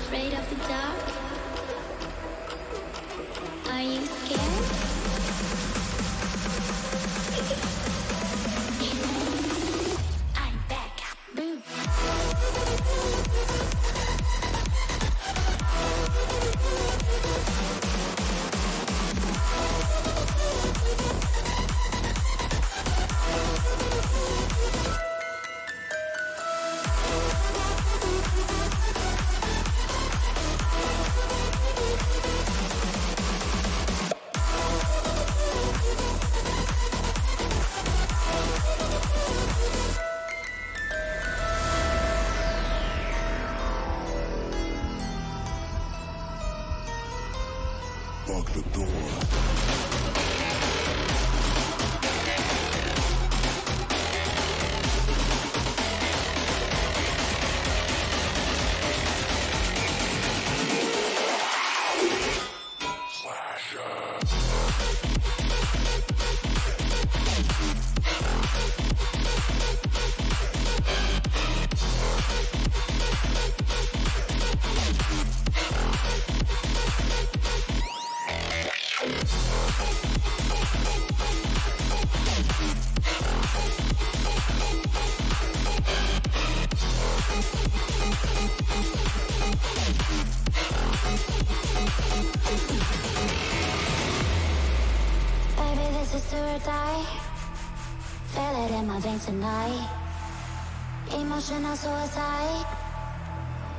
afraid of the dark? Are you scared? I'm back. Boom. Lock the door. Die. Feel it in my veins tonight. Emotional suicide.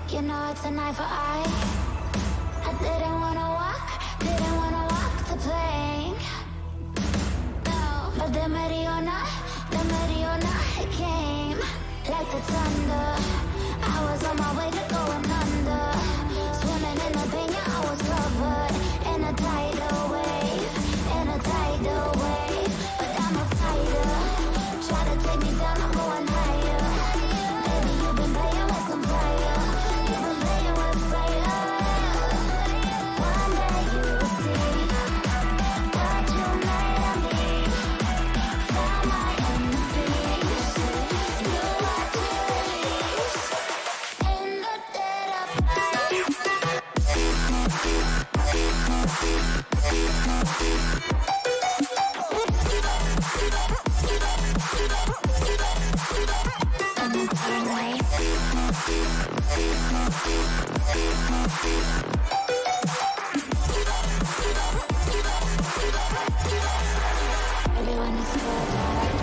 You know it's an eye for eye. I didn't wanna walk the plank. No, but the Mariona, it came like the thunder. I was on my way to going under. Swimming in the pain, yeah, I was covered in a tidal wave, but I'm a fighter. Try to take me down, I'm going higher. Baby, you've been playing with some fire. You've been playing with fire. One day you'll see what you made of me. Found my own peace. Do what you release in the dead of night. Everyone is scared.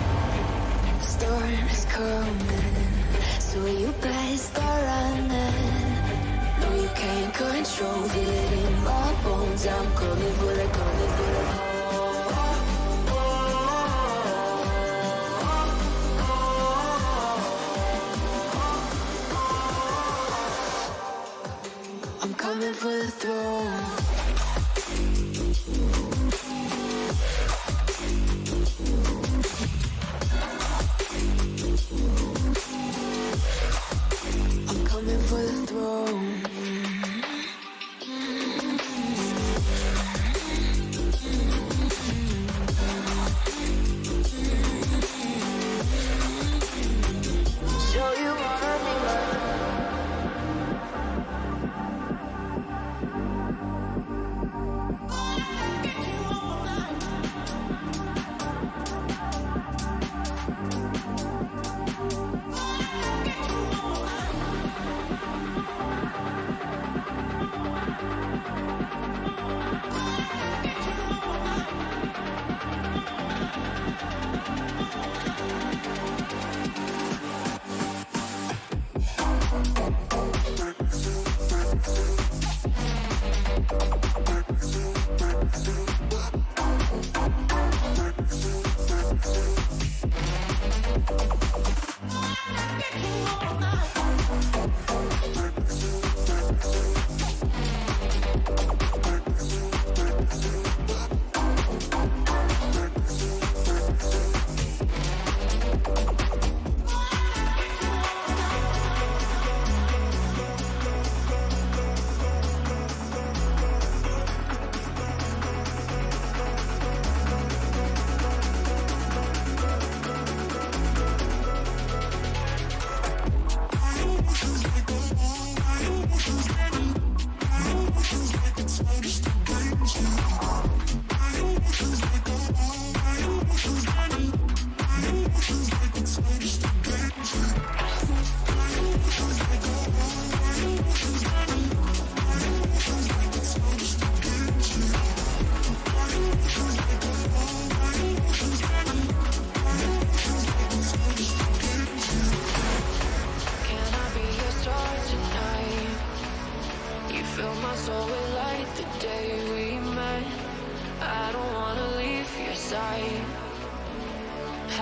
Storm is coming, so you better start running. No, you can't control it in my bones. I'm coming for the I'm coming for the throne. I'm coming for the throne. So you wanna be mine?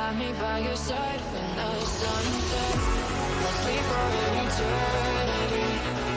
have me by your side when the sun's set. Let's sleep for eternity.